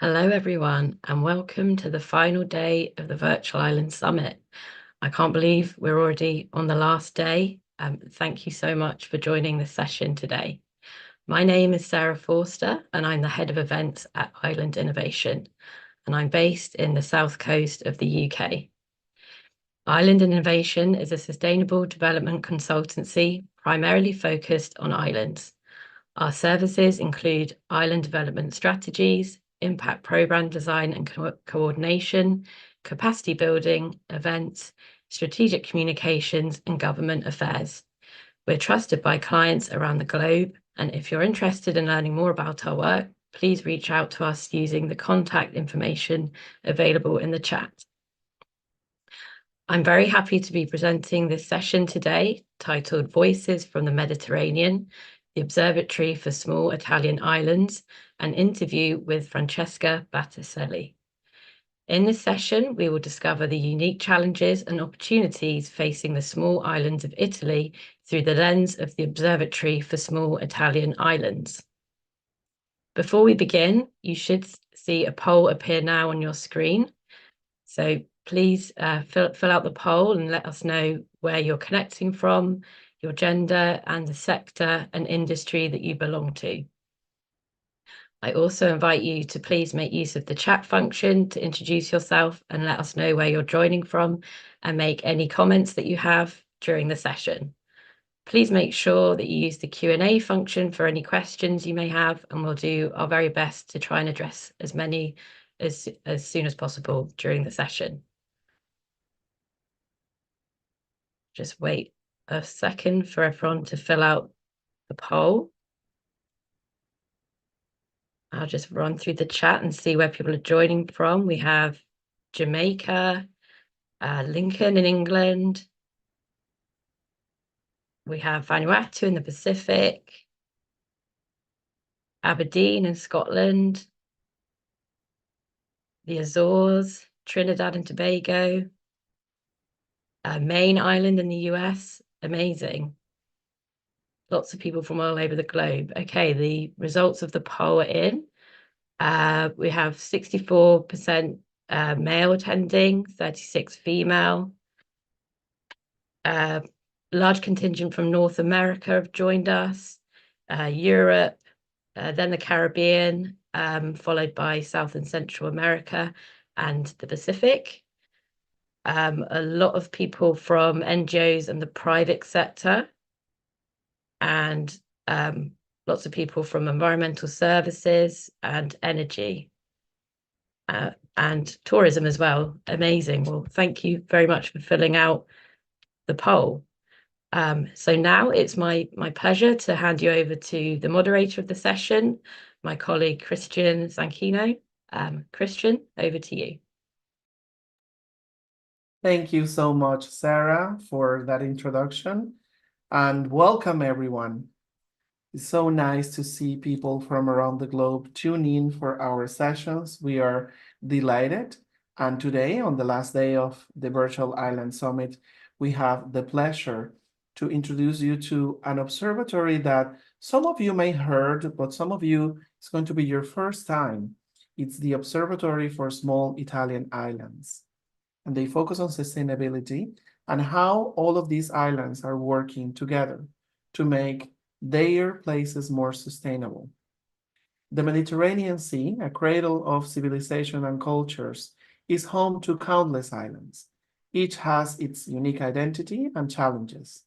Hello, everyone, and welcome to the final day of the Virtual Island Summit. I can't believe we're already on the last day. Thank you so much for joining this session today. My name is Sarah Forster, and I'm the Head of Events at Island Innovation, and I'm based in the south coast of the UK. Island Innovation is a sustainable development consultancy primarily focused on islands. Our services include island development strategies, impact program design and coordination, capacity building, events, strategic communications, and government affairs. We're trusted by clients around the globe, and if you're interested in learning more about our work, please reach out to us using the contact information available in the chat. I'm very happy to be presenting this session today, titled Voices from the Mediterranean, the Observatory for Small Italian Islands, an interview with Francesca Battiselli. In this session, we will discover the unique challenges and opportunities facing the small islands of Italy through the lens of the Observatory for Small Italian Islands. Before we begin, you should see a poll appear now on your screen. So please fill out the poll and let us know where you're connecting from, your gender, and the sector and industry that you belong to. I also invite you to please make use of the chat function to introduce yourself and let us know where you're joining from and make any comments that you have during the session. Please make sure that you use the Q&A function for any questions you may have, and we'll do our very best to try and address as many as soon as possible during the session. Just wait a second for everyone to fill out the poll. I'll just run through the chat and see where people are joining from. We have Jamaica, Lincoln in England. We have Vanuatu in the Pacific, Aberdeen in Scotland, the Azores, Trinidad and Tobago, Maine Island in the US. Amazing. Lots of people from all over the globe. Okay, the results of the poll are in. We have 64% male attending, 36 female. Large contingent from North America have joined us, Europe, then the Caribbean, followed by South and Central America and the Pacific. A lot of people from NGOs and the private sector, and lots of people from environmental services and energy and tourism as well. Amazing. Well, thank you very much for filling out the poll. So now it's my pleasure to hand you over to the moderator of the session, my colleague Christian Zanchino. Christian, over to you. Thank you so much, Sarah, for that introduction, and welcome everyone. It's so nice to see people from around the globe tune in for our sessions. We are delighted. And today, on the last day of the Virtual Island Summit, we have the pleasure to introduce you to an observatory that some of you may have heard, but some of you, it's going to be your first time. It's the Observatory for Small Italian Islands. And they focus on sustainability and how all of these islands are working together to make their places more sustainable. The Mediterranean Sea, a cradle of civilization and cultures, is home to countless islands. Each has its unique identity and challenges.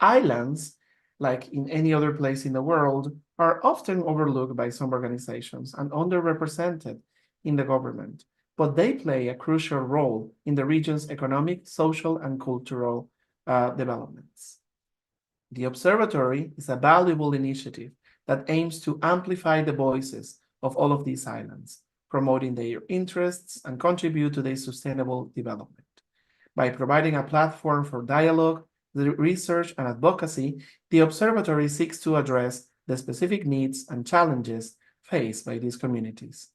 Islands, like in any other place in the world, are often overlooked by some organizations and underrepresented in the government, but they play a crucial role in the region's economic, social, and cultural developments. The Observatory is a valuable initiative that aims to amplify the voices of all of these islands, promoting their interests and contribute to their sustainable development. By providing a platform for dialogue, research, and advocacy, the Observatory seeks to address the specific needs and challenges faced by these communities.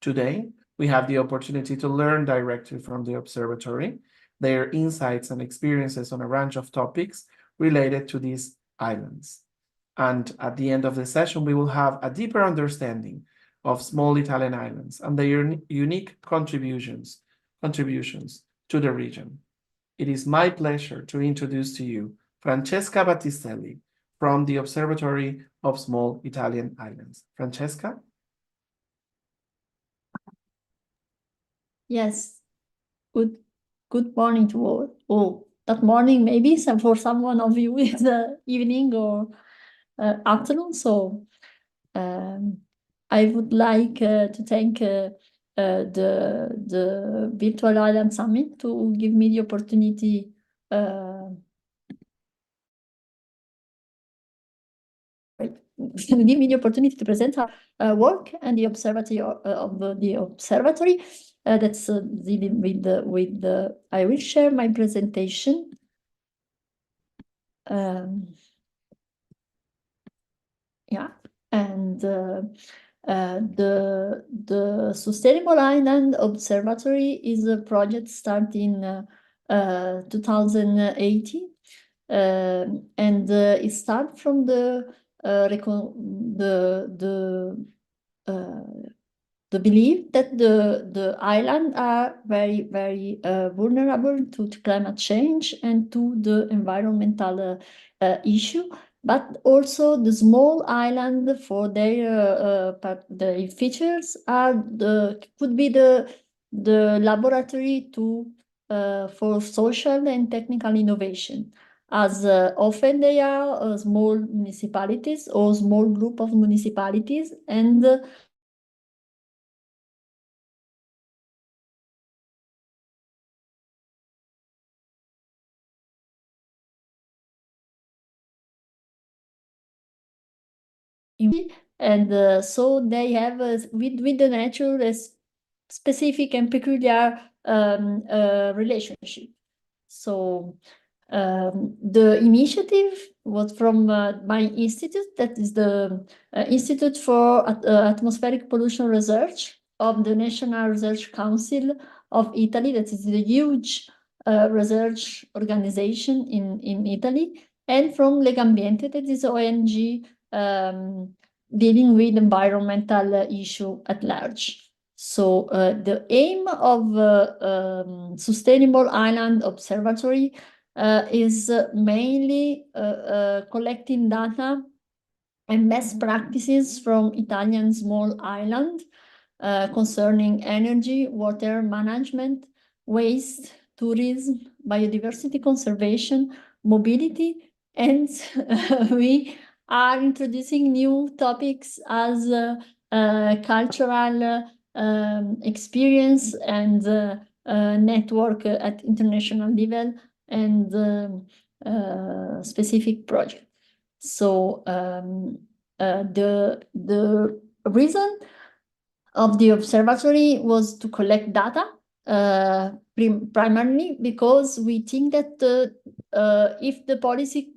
Today, we have the opportunity to learn directly from the Observatory, their insights and experiences on a range of topics related to these islands. And at the end of the session, we will have a deeper understanding of small Italian islands and their unique contributions to the region. It is my pleasure to introduce to you Francesca Battistelli from the Observatory of Small Italian Islands. Francesca? Yes, good morning to all. Oh, that morning maybe for someone of you it's evening or afternoon. So I would like to thank the Virtual Island Summit to give me the opportunity to present our work and the observatory of the observatory. That's dealing with the. I will share my presentation. Yeah, and the Sustainable Island Observatory is a project started in 2018, and it starts from the belief that the islands are very vulnerable to climate change and to the environmental issue, but also the small island for their features could be the laboratory for social and technical innovation, as often they are small municipalities or small group of municipalities, and so they have with the nature a specific and peculiar relationship. So the initiative was from my institute, that is the Institute for Atmospheric Pollution Research of the National Research Council of Italy. That is the huge research organization in Italy, and from Legambiente, that is ONG dealing with environmental issue at large. So the aim of Sustainable Island Observatory is mainly collecting data and best practices from Italian small island concerning energy, water management, waste, tourism, biodiversity conservation, mobility, and we are introducing new topics as cultural experience and network at international level and specific project. So the reason of the observatory was to collect data, primarily because we think that if the policy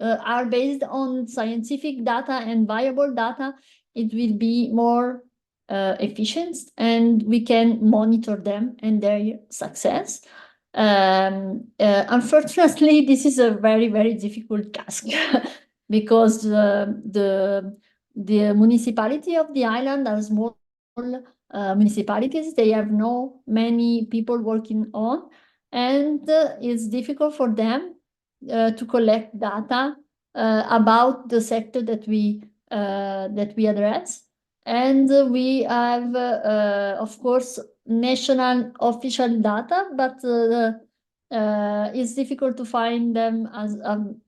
are based on scientific data and viable data, it will be more efficient, and we can monitor them and their success. Unfortunately, this is a very difficult task because the municipality of the island are small municipalities. They have no many people working on, and it's difficult for them to collect data about the sector that we address. And we have, of course, national official data, but it's difficult to find them as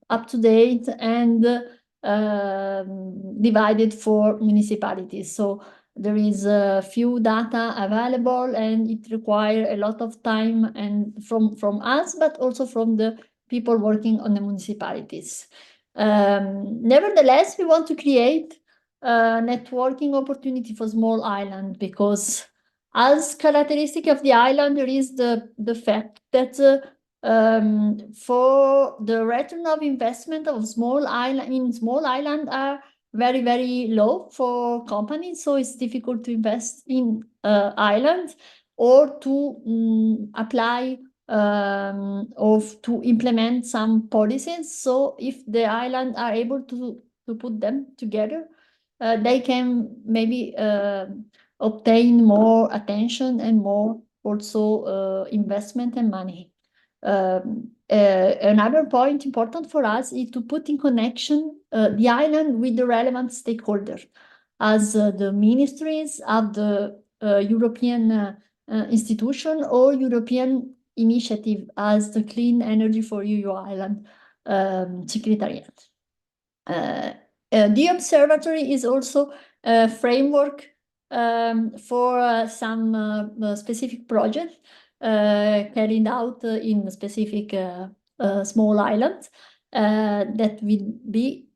up to date and divided for municipalities. So there is a few data available, and it requires a lot of time and from us, but also from the people working on the municipalities. Nevertheless, we want to create a networking opportunity for small island, because as characteristic of the island, there is the fact that for the return of investment of small island are very low for companies, so it's difficult to invest in islands or to apply or to implement some policies. So if the islands are able to put them together, they can maybe obtain more attention and more also investment and money. Another point important for us is to put in connection the island with the relevant stakeholders, as the ministries of the European institution or European initiative as the Clean Energy for EU Island Secretariat. The observatory is also a framework for some specific projects carried out in specific small islands that will be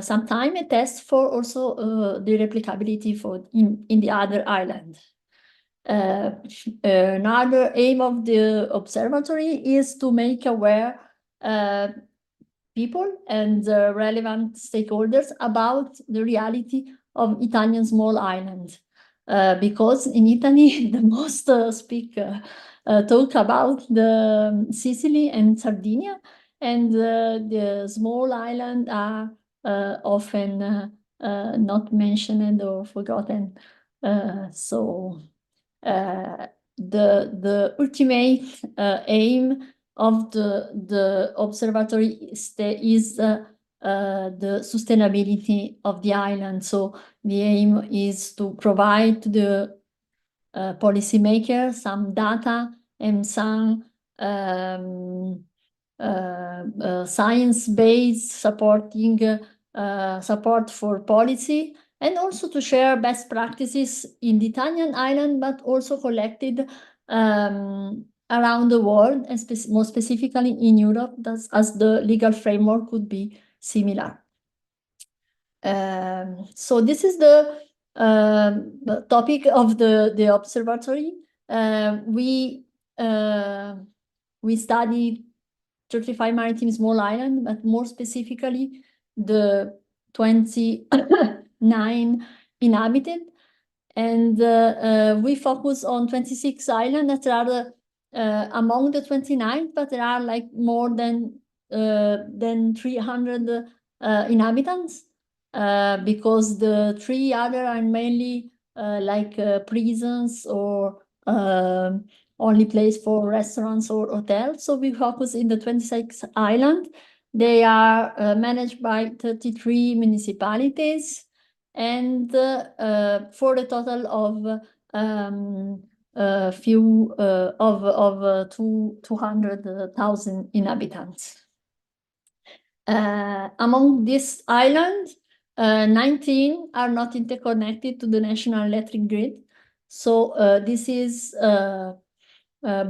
sometime a test for also the replicability for in the other islands. Another aim of the observatory is to make aware people and the relevant stakeholders about the reality of Italian small islands. Because in Italy, the most talk about the Sicily and Sardinia, and the small islands are often not mentioned or forgotten. So the ultimate aim of the observatory is the sustainability of the island. So the aim is to provide to the policymakers some data and some science-based supporting support for policy, and also to share best practices in the Italian island, but also collected around the world, and more specifically in Europe, as the legal framework could be similar. So this is the topic of the observatory. We study 35 maritime small islands, but more specifically the 29 inhabited. And we focus on 26 islands that are among the 29, but there are like more than 300 inhabitants, because the 3 other are mainly like prisons or only place for restaurants or hotels. So we focus in the 26 islands. They are managed by 33 municipalities, and for a total of few of 200,000 inhabitants. Among these islands, 19 are not interconnected to the national electric grid. So this is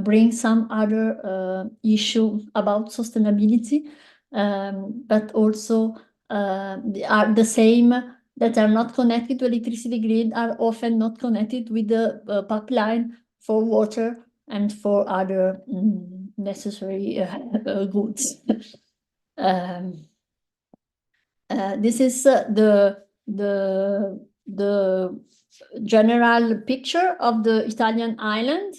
brings some other issue about sustainability, but also are the same that are not connected to electricity grid are often not connected with the pipeline for water and for other necessary goods. This is the general picture of the Italian island.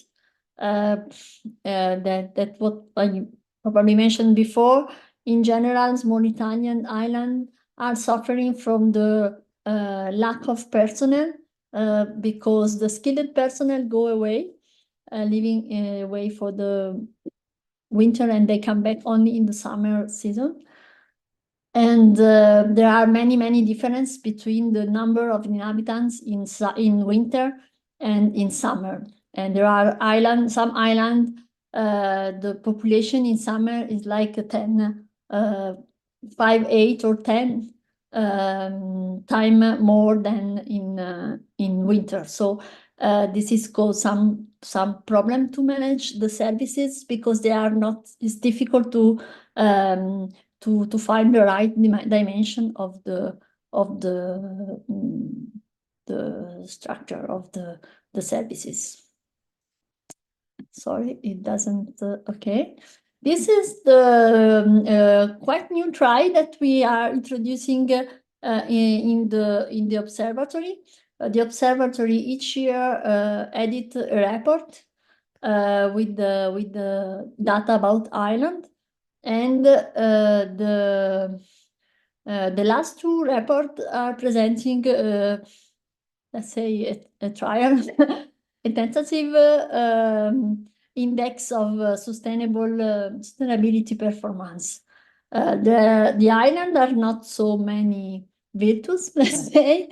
That what I probably mentioned before. In general, small Italian islands are suffering from the lack of personnel because the skilled personnel go away, living away for the winter, and they come back only in the summer season. And there are many differences between the number of inhabitants in winter and in summer. And there are some islands, the population in summer is like 5, 8, or 10 time more than in winter. So this is cause some problem to manage the services, because they are not. It's difficult to find the right dimension of the structure of the services. Sorry, it doesn't. Okay, this is the quite new try that we are introducing in the observatory. The observatory each year edit a report with the data about island, and the The last two reports are presenting, let's say, a trial, a tentative index of sustainability performance. The island are not so many virtues, let's say,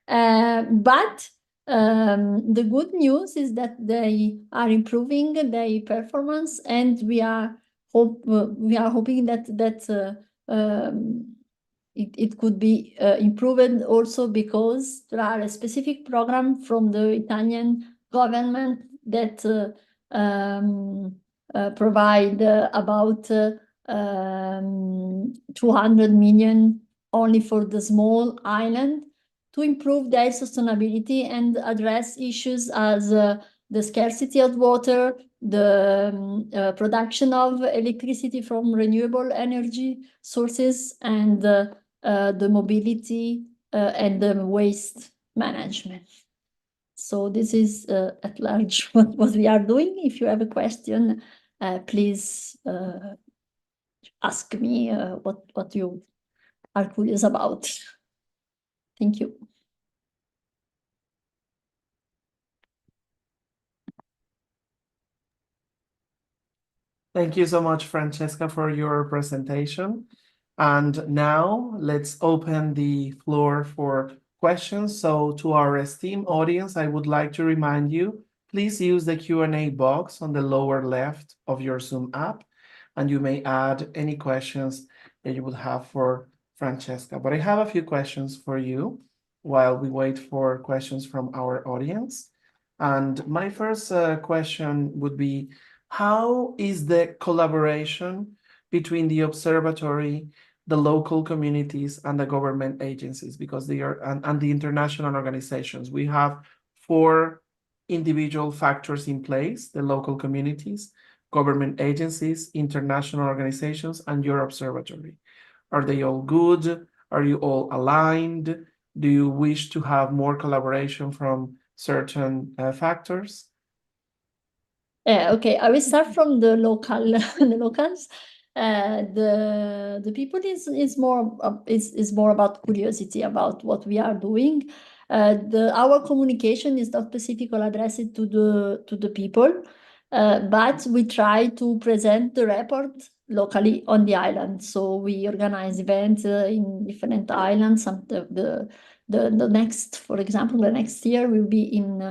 but the good news is that they are improving their performance, and we are hoping that it could be improved also because there are a specific program from the Italian government that provide about 200 million only for the small island to improve their sustainability and address issues as the scarcity of water, the production of electricity from renewable energy sources, and the mobility and the waste management. So this is at large what we are doing. If you have a question, please ask me what you are curious about. Thank you. Thank you so much, Francesca, for your presentation. And now let's open the floor for questions. So to our esteemed audience, I would like to remind you, please use the Q&A box on the lower left of your Zoom app, and you may add any questions that you would have for Francesca. But I have a few questions for you while we wait for questions from our audience. And my first question would be, how is the collaboration between the observatory, the local communities, and the government agencies? Because they are, and the international organizations. We have 4 individual factors in place: the local communities, government agencies, international organizations, and your observatory. Are they all good? Are you all aligned? Do you wish to have more collaboration from certain factors? Okay, I will start from the local, the locals. The people is more about curiosity about what we are doing. Our communication is not specifically addressed to the people, but we try to present the report locally on the island. So we organize events in different islands. The next, for example, the next year will be in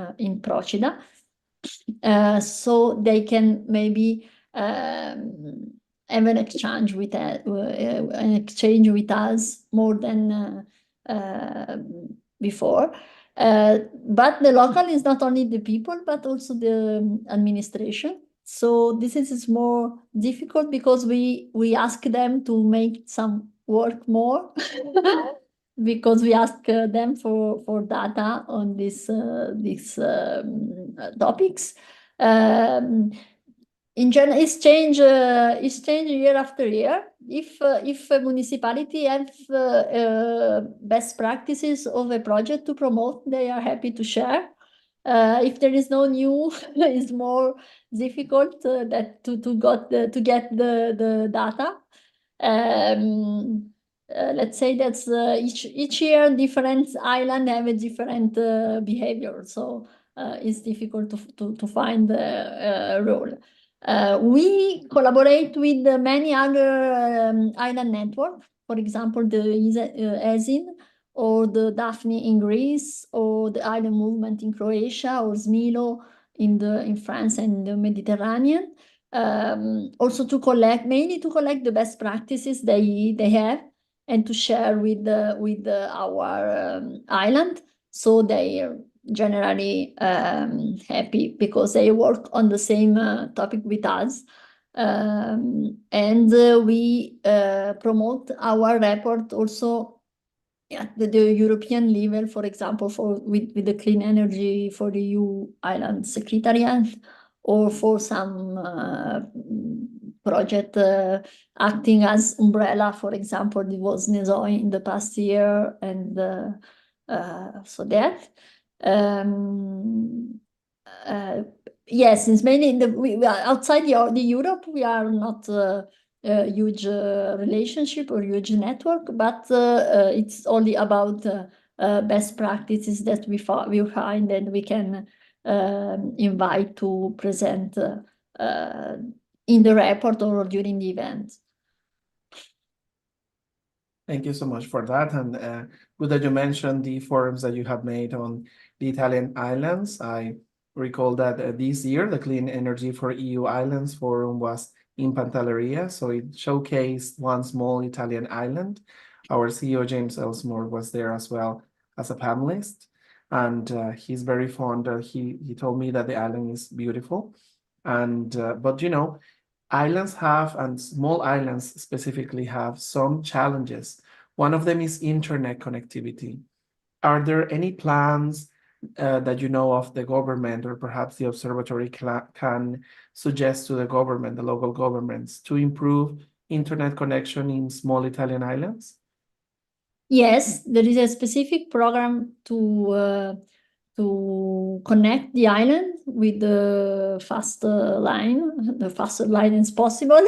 Procida. So they can maybe have an exchange with us more than before. But the local is not only the people, but also the administration. So this is more difficult because we ask them to make some work more because we ask them for data on these topics. In general, it's change year after year. If a municipality have best practices of a project to promote, they are happy to share. If there is no new, it's more difficult to get the data. Let's say that's each year different island have a different behavior, so it's difficult to find a role. We collaborate with many other island networks, for example, the ESIN or the Daphne in Greece, or the Island Movement in Croatia, or SMILO in France and the Mediterranean. Also mainly to collect the best practices they have and to share with our island. So they are generally happy because they work on the same topic with us. And we promote our report also at the European level, for example, with the Clean Energy for the EU Island Secretariat, or for some project acting as umbrella. For example, it was NESOI in the past year, and so that. Yes, it's mainly we are outside the Europe. We are not huge relationship or huge network, but it's only about best practices that we find and we can invite to present in the report or during the event. Thank you so much for that. And good that you mentioned the forums that you have made on the Italian islands. I recall that this year, the Clean Energy for EU Islands Forum was in Pantelleria. So it showcased one small Italian island. Our CEO, James Elsmore, was there as well as a panelist. And he's very fond. He told me that the island is beautiful. And but islands have, and small islands specifically have, some challenges. One of them is internet connectivity. Are there any plans that you know of the government, or perhaps the observatory can suggest to the government, the local governments, to improve internet connection in small Italian islands? Yes, there is a specific program to connect the island with the faster line as possible.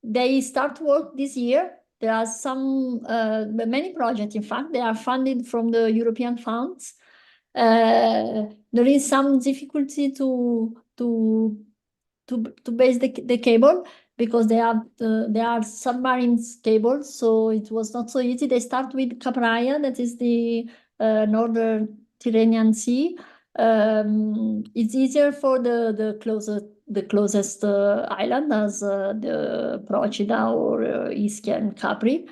They start work this year. There are many projects, in fact, they are funded from the European funds. There is some difficulty to base the cable, because they are submarine cables, so it was not so easy. They start with Capraia, that is the northern Tyrrhenian Sea. It's easier for the closest island, as the Procida or Ischia and Capri.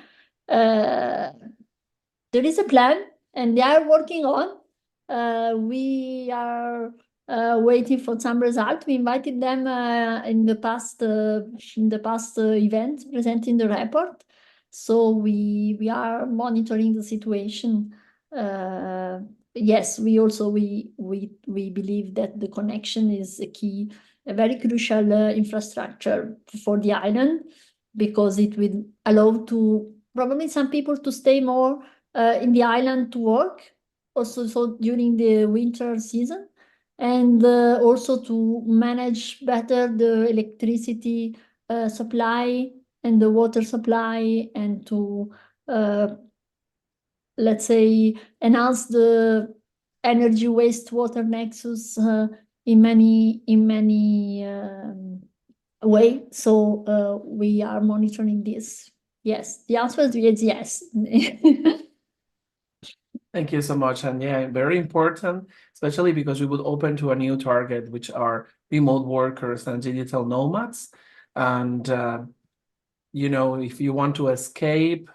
There is a plan, and they are working on. We are waiting for some result. We invited them in the past event, presenting the report. So we are monitoring the situation. Yes, we believe that the connection is a very crucial infrastructure for the island, because it will allow to probably some people to stay more in the island to work, also so during the winter season, and also to manage better the electricity supply and the water supply, and to let's say enhance the energy wastewater nexus in many way. So we are monitoring this. Yes, the answer is yes. Thank you so much. And yeah, very important, especially because we would open to a new target, which are remote workers and digital nomads. And, if you want to escape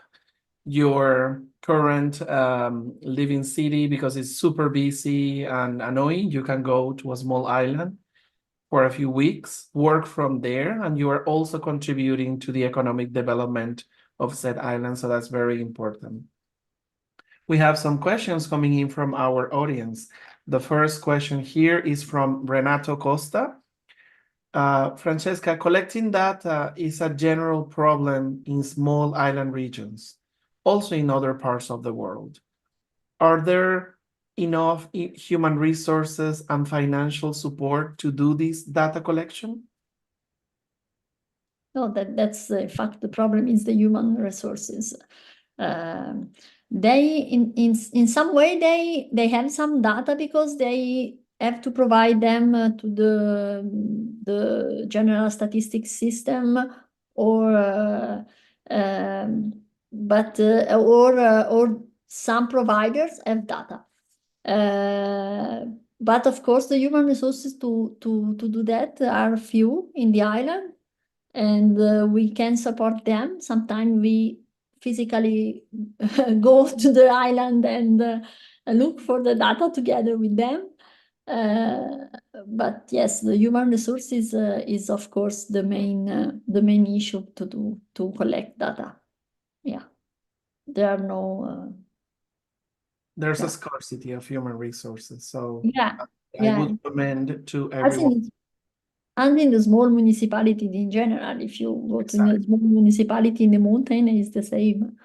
your current living city because it's super busy and annoying, you can go to a small island for a few weeks, work from there, and you are also contributing to the economic development of said island. So that's very important. We have some questions coming in from our audience. The first question here is from Renato Costa. Francesca, collecting data is a general problem in small island regions, also in other parts of the world. Are there enough human resources and financial support to do this data collection? No, that's in fact the problem is the human resources. They in some way they have some data, because they have to provide them to the general statistics system, or some providers have data. But of course, the human resources to do that are few in the island, and we can support them. Sometimes we physically go to the island and look for the data together with them. But yes, the human resources is of course the main issue to collect data. Yeah, there are no. There's a scarcity of human resources, so Yeah, I would recommend to everyone. And in the small municipality in general, if you go to a small municipality in the mountain, it's the same.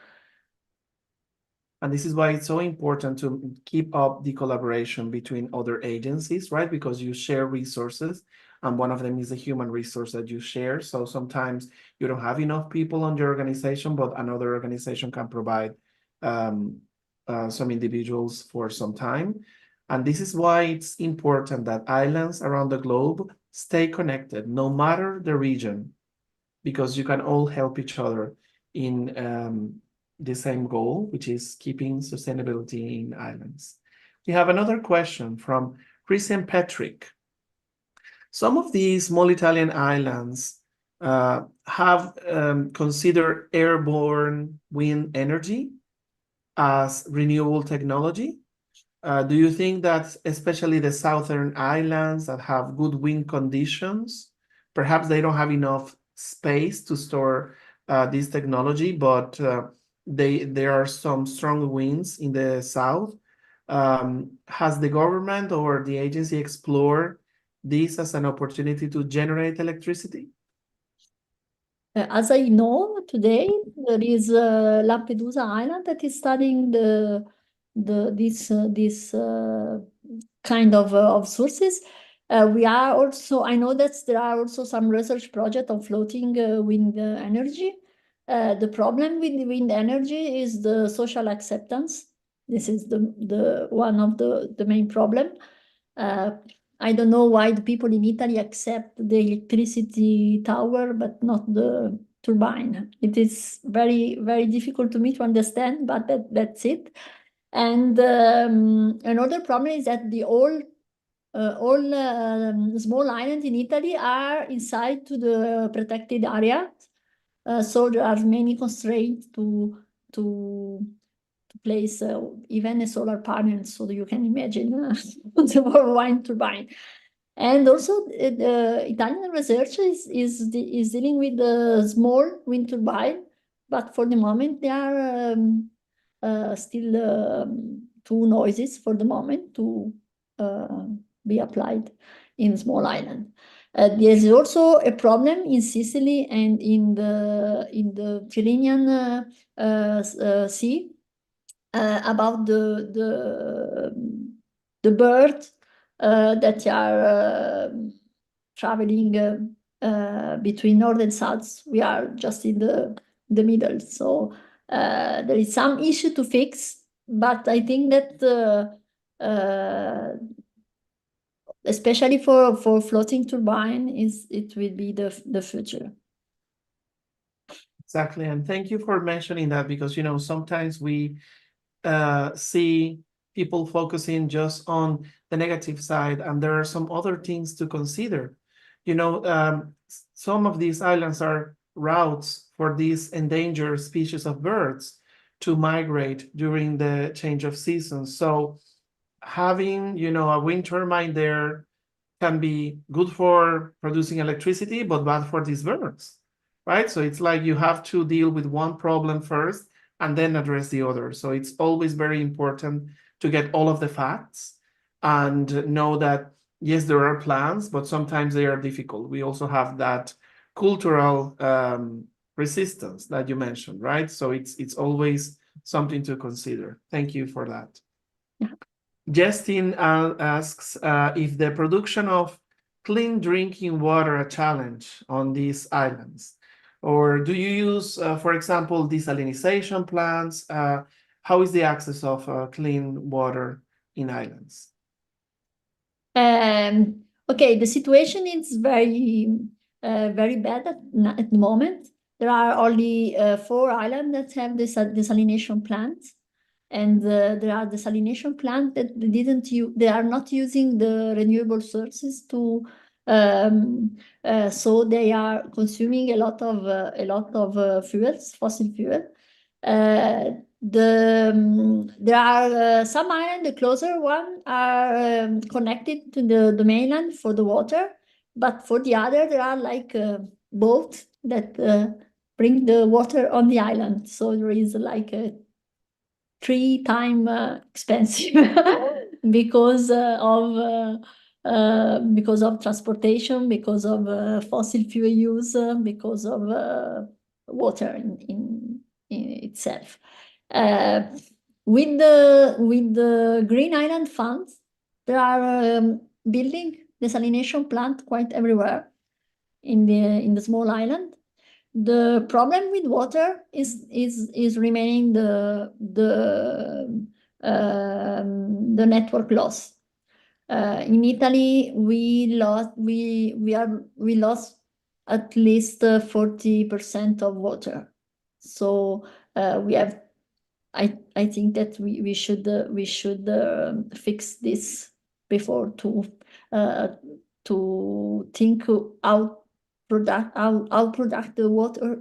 And this is why it's so important to keep up the collaboration between other agencies, right? Because you share resources, and one of them is a human resource that you share. So sometimes you don't have enough people on your organization, but another organization can provide some individuals for some time. And this is why it's important that islands around the globe stay connected, no matter the region, because you can all help each other in the same goal, which is keeping sustainability in islands. We have another question from Christian Patrick. Some of these small Italian islands have considered airborne wind energy as renewable technology. Do you think that especially the southern islands that have good wind conditions, perhaps they don't have enough space to store this technology, but there are some strong winds in the south? Has the government or the agency explored this as an opportunity to generate electricity? As I know today, there is Lampedusa Island that is studying this kind of sources. We are also, I know that there are also some research projects on floating wind energy. The problem with the wind energy is the social acceptance. This is the one of the main problem. I don't know why the people in Italy accept the electricity tower, but not the turbine. It is very, very difficult to me to understand, but that's it. And another problem is that all small islands in Italy are inside to the protected area. So there are many constraints to place even a solar panel, so you can imagine the wind turbine. And also, the Italian research is dealing with the small wind turbine, but for the moment they are still too noises for the moment to be applied in small island. There's also a problem in Sicily and in the Tyrrhenian Sea about the birds that are traveling between north and south. We are just in the middle, so there is some issue to fix, but I think that especially for floating turbine, it will be the future. Exactly, and thank you for mentioning that, because sometimes we see people focusing just on the negative side, and there are some other things to consider. Some of these islands are routes for these endangered species of birds to migrate during the change of seasons. So having, a wind turbine there can be good for producing electricity, but bad for these birds, right? So it's like you have to deal with one problem first and then address the other. So it's always very important to get all of the facts and know that, yes, there are plans, but sometimes they are difficult. We also have that cultural resistance that you mentioned, right? So it's always something to consider. Thank you for that. Yeah. Justin asks if the production of clean drinking water a challenge on these islands, or do you use, for example, desalination plants? How is the access of clean water in islands? Okay, the situation is very bad at the moment. There are only 4 islands that have desalination plants, and there are desalination plants that they are not using the renewable sources to so they are consuming a lot of fuels, fossil fuel. There are some islands, the closer one, are connected to the mainland for the water, but for the other, there are like boats that bring the water on the island. So there is like a 3 times expensive because of transportation, because of fossil fuel use, because of water in itself. with the Green Island funds, there are building desalination plant quite everywhere in the small island. The problem with water is remaining the network loss. In Italy, we lost at least 40% of water. So we have. I think that we should fix this before to think how product the water,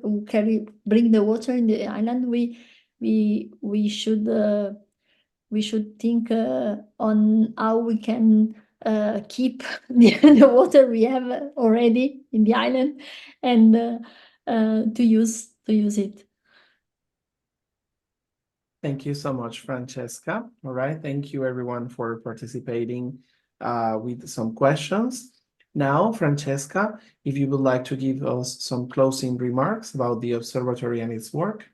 bring the water in the island. We should think on how we can keep the water we have already in the island and to use it. Thank you so much, Francesca. All right, thank you everyone for participating with some questions. Now, Francesca, if you would like to give us some closing remarks about the observatory and its work.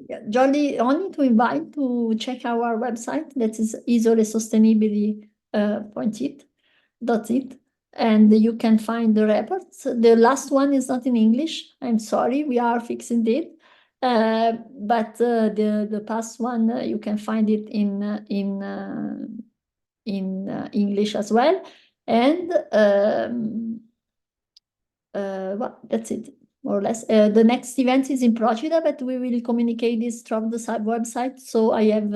Yeah, Jordi, only to invite to check our website, that is isolesostenibili.it, and you can find the reports. The last one is not in English. I'm sorry, we are fixing it. But the past one, you can find it in English as well. And well, that's it, more or less. The next event is in Procida, but we will communicate this from the website. So I have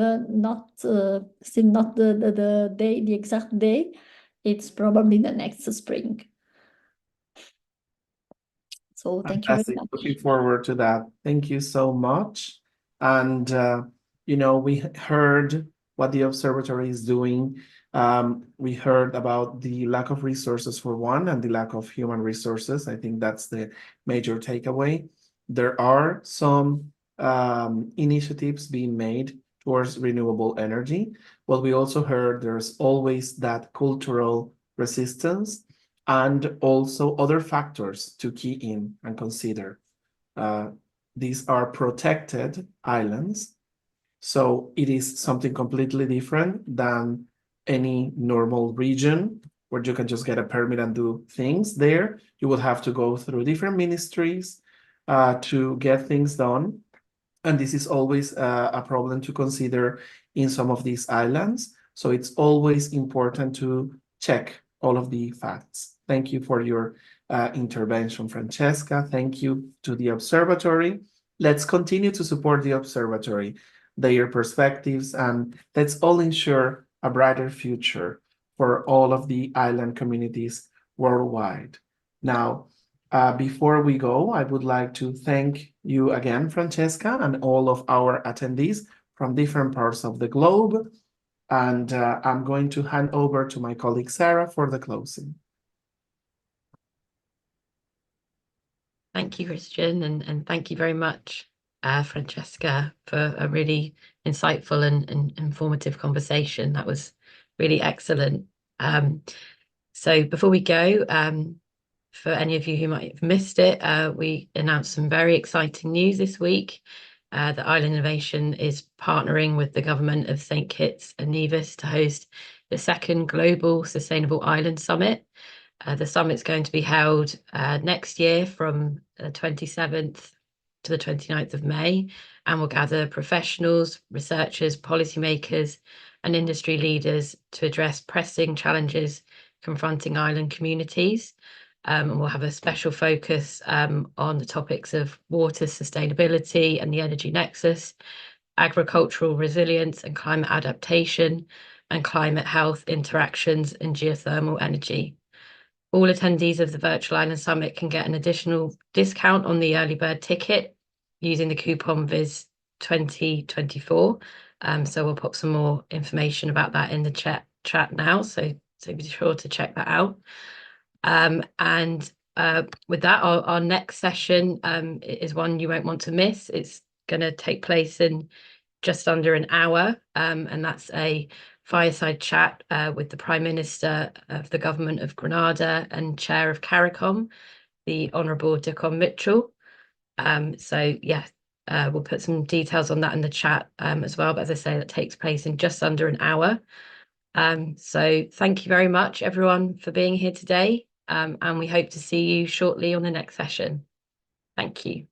still not the day, the exact day. It's probably the next spring. So thank you very much. Looking forward to that. Thank you so much. And we heard what the observatory is doing. We heard about the lack of resources for one and the lack of human resources. I think that's the major takeaway. There are some initiatives being made towards renewable energy. But we also heard there's always that cultural resistance and also other factors to key in and consider. These are protected islands, so it is something completely different than any normal region where you can just get a permit and do things there. You will have to go through different ministries to get things done. And this is always a problem to consider in some of these islands. So it's always important to check all of the facts. Thank you for your intervention, Francesca. Thank you to the observatory. Let's continue to support the observatory, their perspectives, and let's all ensure a brighter future for all of the island communities worldwide. Now, before we go, I would like to thank you again, Francesca, and all of our attendees from different parts of the globe. And I'm going to hand over to my colleague, Sarah, for the closing. Thank you, Christian, and thank you very much, Francesca, for a really insightful and informative conversation. That was really excellent. So before we go, for any of you who might have missed it, we announced some very exciting news this week. The Island Innovation is partnering with the government of St. Kitts and Nevis to host the second Global Sustainable Island Summit. The summit's going to be held next year from the 27th to the 29th of May, and will gather professionals, researchers, policymakers, and industry leaders to address pressing challenges confronting island communities. And we'll have a special focus on the topics of water sustainability and the energy nexus, agricultural resilience and climate adaptation, and climate health interactions and geothermal energy. All attendees of the Virtual Island Summit can get an additional discount on the early bird ticket using the coupon VIS 2024. So we'll pop some more information about that in the chat now. So be sure to check that out. And with that, our next session is one you won't want to miss. It's going to take place in just under an hour, and that's a fireside chat with the Prime Minister of the Government of Grenada and Chair of CARICOM, the Honourable Decon Mitchell. So yeah, We'll put some details on that in the chat as well. But as I say, that takes place in just under an hour. So thank you very much, everyone, for being here today. And we hope to see you shortly on the next session. Thank you.